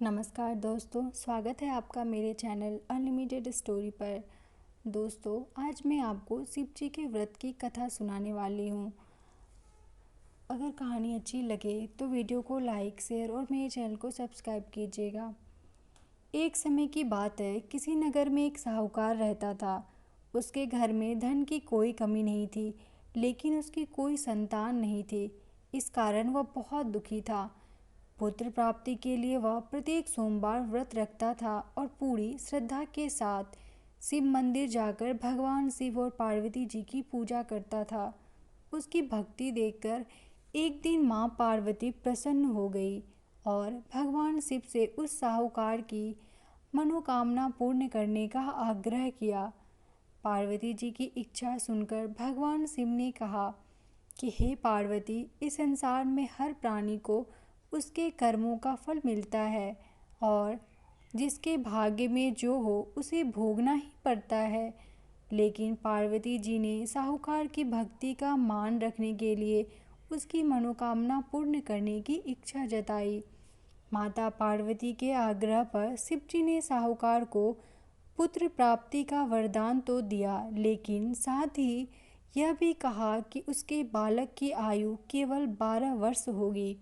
नमस्कार दोस्तों, स्वागत है आपका मेरे चैनल अनलिमिटेड स्टोरी पर। दोस्तों, आज मैं आपको शिव जी के व्रत की कथा सुनाने वाली हूँ। अगर कहानी अच्छी लगे तो वीडियो को लाइक, शेयर और मेरे चैनल को सब्सक्राइब कीजिएगा। एक समय की बात है, किसी नगर में एक साहूकार रहता था। उसके घर में धन की कोई कमी नहीं थी, लेकिन उसकी कोई संतान नहीं थी। इस कारण वह बहुत दुखी था। पुत्र प्राप्ति के लिए वह प्रत्येक सोमवार व्रत रखता था और पूरी श्रद्धा के साथ शिव मंदिर जाकर भगवान शिव और पार्वती जी की पूजा करता था। उसकी भक्ति देखकर एक दिन माँ पार्वती प्रसन्न हो गई और भगवान शिव से उस साहूकार की मनोकामना पूर्ण करने का आग्रह किया। पार्वती जी की इच्छा सुनकर भगवान शिव ने कहा कि हे पार्वती, इस संसार में हर प्राणी को उसके कर्मों का फल मिलता है और जिसके भाग्य में जो हो उसे भोगना ही पड़ता है। लेकिन पार्वती जी ने साहूकार की भक्ति का मान रखने के लिए उसकी मनोकामना पूर्ण करने की इच्छा जताई। माता पार्वती के आग्रह पर शिव जी ने साहूकार को पुत्र प्राप्ति का वरदान तो दिया, लेकिन साथ ही यह भी कहा कि उसके बालक की आयु केवल 12 वर्ष होगी।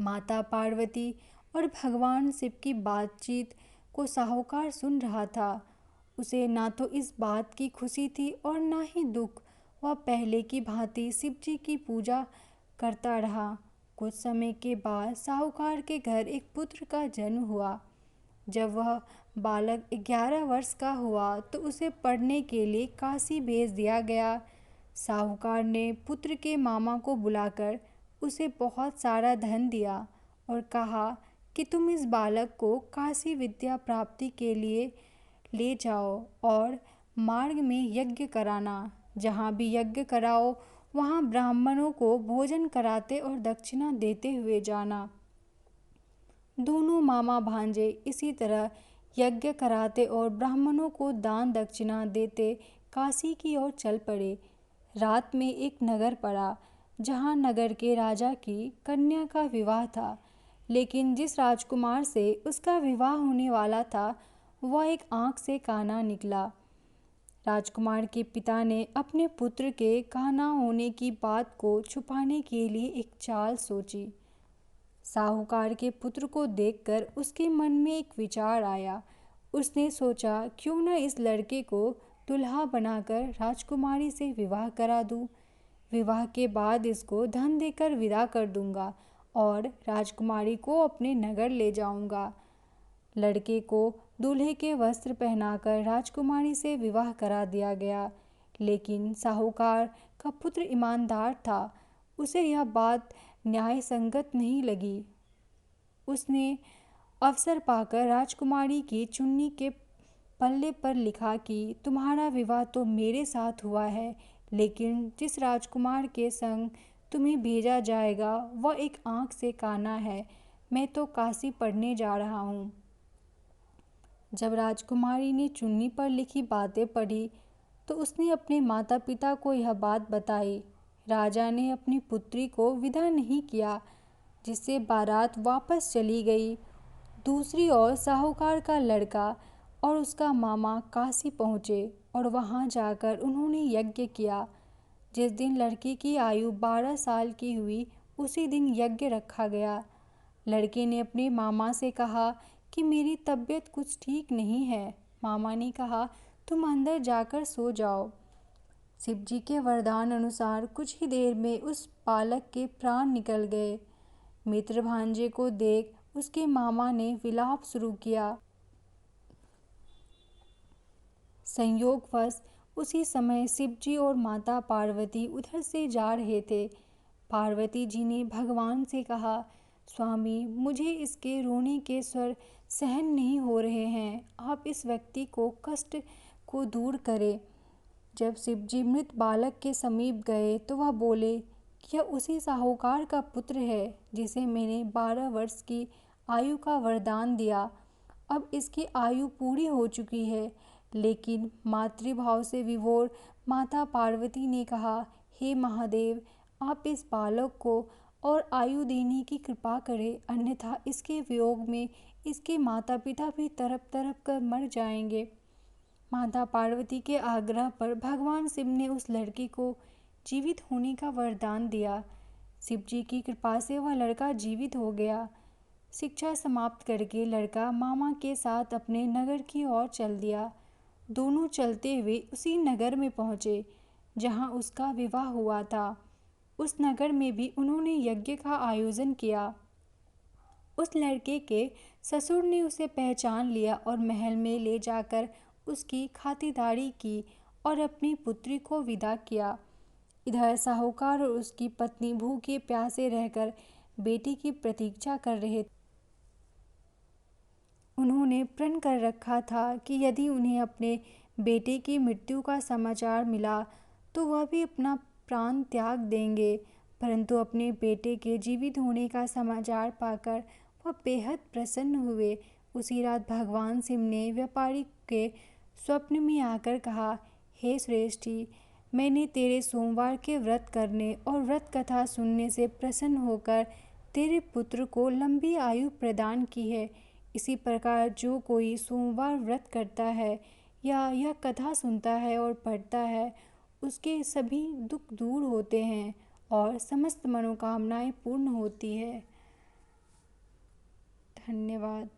माता पार्वती और भगवान शिव की बातचीत को साहूकार सुन रहा था। उसे ना तो इस बात की खुशी थी और ना ही दुख। वह पहले की भांति शिव जी की पूजा करता रहा। कुछ समय के बाद साहूकार के घर एक पुत्र का जन्म हुआ। जब वह बालक 11 वर्ष का हुआ तो उसे पढ़ने के लिए काशी भेज दिया गया। साहूकार ने पुत्र के मामा को बुलाकर उसे बहुत सारा धन दिया और कहा कि तुम इस बालक को काशी विद्या प्राप्ति के लिए ले जाओ और मार्ग में यज्ञ कराना। जहाँ भी यज्ञ कराओ वहाँ ब्राह्मणों को भोजन कराते और दक्षिणा देते हुए जाना। दोनों मामा भांजे इसी तरह यज्ञ कराते और ब्राह्मणों को दान दक्षिणा देते काशी की ओर चल पड़े। रात में एक नगर पड़ा, जहाँ नगर के राजा की कन्या का विवाह था। लेकिन जिस राजकुमार से उसका विवाह होने वाला था, वह एक आँख से काना निकला। राजकुमार के पिता ने अपने पुत्र के काना होने की बात को छुपाने के लिए एक चाल सोची। साहूकार के पुत्र को देखकर उसके मन में एक विचार आया। उसने सोचा, क्यों न इस लड़के को दुल्हा बनाकर राजकुमारी से विवाह करा दूं। विवाह के बाद इसको धन देकर विदा कर दूंगा और राजकुमारी को अपने नगर ले जाऊंगा। लड़के को दूल्हे के वस्त्र पहनाकर राजकुमारी से विवाह करा दिया गया। लेकिन साहूकार का पुत्र ईमानदार था। उसे यह बात न्याय संगत नहीं लगी। उसने अवसर पाकर राजकुमारी की चुन्नी के पल्ले पर लिखा कि तुम्हारा विवाह तो मेरे साथ हुआ है, लेकिन जिस राजकुमार के संग तुम्हें भेजा जाएगा वह एक आँख से काना है। मैं तो काशी पढ़ने जा रहा हूँ। जब राजकुमारी ने चुन्नी पर लिखी बातें पढ़ी तो उसने अपने माता पिता को यह बात बताई। राजा ने अपनी पुत्री को विदा नहीं किया, जिससे बारात वापस चली गई। दूसरी ओर साहूकार का लड़का और उसका मामा काशी पहुँचे और वहाँ जाकर उन्होंने यज्ञ किया। जिस दिन लड़की की आयु 12 साल की हुई, उसी दिन यज्ञ रखा गया। लड़के ने अपने मामा से कहा कि मेरी तबीयत कुछ ठीक नहीं है। मामा ने कहा, तुम अंदर जाकर सो जाओ। शिव जी के वरदान अनुसार कुछ ही देर में उस बालक के प्राण निकल गए। मित्र भांजे को देख उसके मामा ने विलाप शुरू किया। संयोगवश उसी समय शिव जी और माता पार्वती उधर से जा रहे थे। पार्वती जी ने भगवान से कहा, स्वामी, मुझे इसके रोने के स्वर सहन नहीं हो रहे हैं। आप इस व्यक्ति को कष्ट को दूर करें। जब शिव जी मृत बालक के समीप गए तो वह बोले, यह उसी साहूकार का पुत्र है जिसे मैंने 12 वर्ष की आयु का वरदान दिया। अब इसकी आयु पूरी हो चुकी है। लेकिन मातृभाव से विभोर माता पार्वती ने कहा, हे महादेव, आप इस बालक को और आयु देने की कृपा करे, अन्यथा इसके वियोग में इसके माता पिता भी तड़प तड़प कर मर जाएंगे। माता पार्वती के आग्रह पर भगवान शिव ने उस लड़के को जीवित होने का वरदान दिया। शिव जी की कृपा से वह लड़का जीवित हो गया। शिक्षा समाप्त करके लड़का मामा के साथ अपने नगर की ओर चल दिया। दोनों चलते हुए उसी नगर में पहुँचे जहाँ उसका विवाह हुआ था। उस नगर में भी उन्होंने यज्ञ का आयोजन किया। उस लड़के के ससुर ने उसे पहचान लिया और महल में ले जाकर उसकी खातिरदारी की और अपनी पुत्री को विदा किया। इधर साहूकार और उसकी पत्नी भूखे प्यासे रहकर बेटी की प्रतीक्षा कर रहे थे। उन्होंने प्रण कर रखा था कि यदि उन्हें अपने बेटे की मृत्यु का समाचार मिला तो वह भी अपना प्राण त्याग देंगे, परंतु अपने बेटे के जीवित होने का समाचार पाकर वह बेहद प्रसन्न हुए। उसी रात भगवान शिव ने व्यापारी के स्वप्न में आकर कहा, हे श्रेष्ठी, मैंने तेरे सोमवार के व्रत करने और व्रत कथा सुनने से प्रसन्न होकर तेरे पुत्र को लंबी आयु प्रदान की है। इसी प्रकार जो कोई सोमवार व्रत करता है या यह कथा सुनता है और पढ़ता है, उसके सभी दुख दूर होते हैं और समस्त मनोकामनाएं पूर्ण होती है। धन्यवाद।